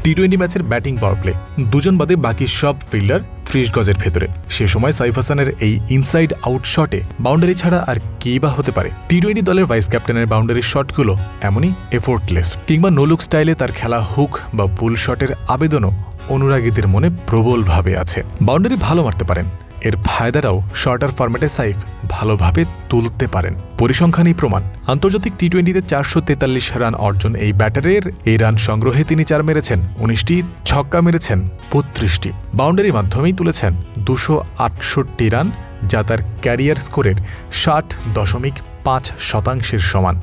টি-20 ম্যাচের batting power play, দুজন বাদে বাকি সব ফিল্ডার 30 গজের ভেতরে। সে সময় সাইফ হাসানের এই ইনসাইড আউট শটে বাউন্ডারি ছাড়া আর কি বা হতে পারে। টি-20 দলের ভাইস ক্যাপ্টেনের বাউন্ডারির শটগুলো এমনই এফোর্টলেস, কিংবা নোলুক স্টাইলে তার খেলা হুক বা পুল শটের আবেদনও অনুরাগীদের মনে প্রবলভাবে আছে। বাউন্ডারি ভালো মারতে পারেন, এর ফায়দাটাও শর্টার ফরম্যাটে সাইফ ভালোভাবে তুলতে পারেন। পরিসংখ্যানই প্রমাণ। আন্তর্জাতিক টি-20তে 443 রান অর্জন এই ব্যাটারের এই রান সংগ্রহে তিনি 4 মেরেছেন, 19টি, ছক্কা মেরেছেন 32টি, বাউন্ডারির মাধ্যমেই তুলেছেন 268 রান, যা তার ক্যারিয়ার স্কোরের 60.5% সমান।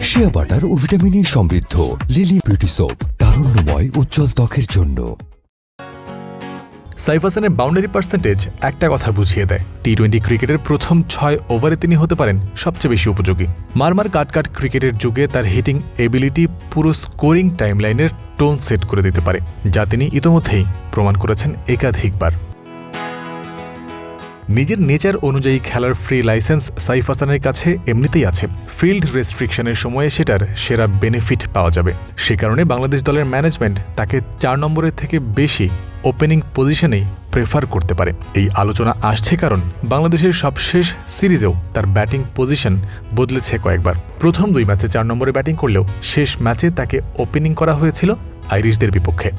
শিয়া বাটার ও ভিটামিনে সমৃদ্ধ লিলি বিউটি সোপ, তারুণ্যময় উজ্জ্বল ত্বকের জন্য। সাইফ হাসানের বাউন্ডারি পার্সেন্টেজ একটা কথা বুঝিয়ে দেয়, টি-20 ক্রিকেটের প্রথম 6 ওভারে তিনি হতে পারেন সবচেয়ে বেশি উপযোগী। মারমার কাট ক্রিকেটের যুগে তার হিটিং এবিলিটি পুরো স্কোরিং টাইমলাইনের টোন সেট করে দিতে পারে, যা তিনি ইতোমধ্যেই প্রমাণ করেছেন একাধিকবার। নিজের নেচার অনুযায়ী খেলার ফ্রি লাইসেন্স সাইফ হাসানের কাছে এমনিতেই আছে। ফিল্ড রেস্ট্রিকশনের সময়ে সেটার সেরা বেনিফিট পাওয়া যাবে। সে কারণে বাংলাদেশ দলের ম্যানেজমেন্ট তাকে 4 নম্বরের থেকে বেশি ওপেনিং পজিশনেই প্রেফার করতে পারে। এই আলোচনা আসছে কারণ বাংলাদেশের সবশেষ সিরিজেও তার ব্যাটিং পজিশন বদলেছে কয়েকবার। প্রথম 2 ম্যাচে 4 নম্বরে ব্যাটিং করলেও শেষ ম্যাচে তাকে ওপেনিং করা হয়েছিল আইরিশদের বিপক্ষে।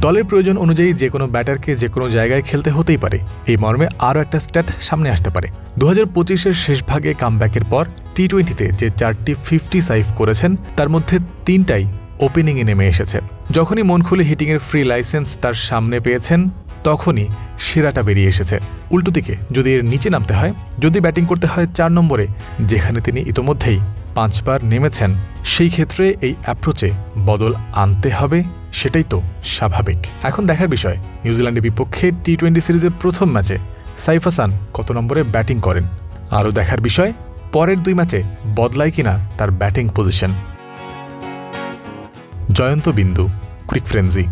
দলের প্রয়োজন অনুযায়ী যে কোনো ব্যাটারকে যে কোনো জায়গায় খেলতে হতেই পারে, এই মর্মে আরও একটা স্ট্যাট সামনে আসতে পারে। 2025-এর শেষ ভাগে কামব্যাকের পর টি-20তে যে 4টি 50 সাইভ করেছেন, তার মধ্যে 3টাই ওপেনিংয়ে নেমে এসেছে। যখনই মন খুলে হিটিংয়ের ফ্রি লাইসেন্স তার সামনে পেয়েছেন, তখনই সেরাটা বেরিয়ে এসেছে। উল্টো দিকে যদি এর নিচে নামতে হয়, যদি ব্যাটিং করতে হয় 4 নম্বরে, যেখানে তিনি ইতোমধ্যেই 5 বার নেমেছেন, সেই ক্ষেত্রে এই অ্যাপ্রোচে বদল আনতে হবে, সেটাই তো স্বাভাবিক। এখন দেখার বিষয়, নিউজিল্যান্ডের বিপক্ষে টি-20 সিরিজের প্রথম ম্যাচে সাইফ হাসান কত নম্বরে ব্যাটিং করেন। আরও দেখার বিষয়, পরের 2 ম্যাচে বদলায় কিনা তার ব্যাটিং পজিশন। জয়ন্ত বিন্দু, ক্রিক ফ্রেন্সি।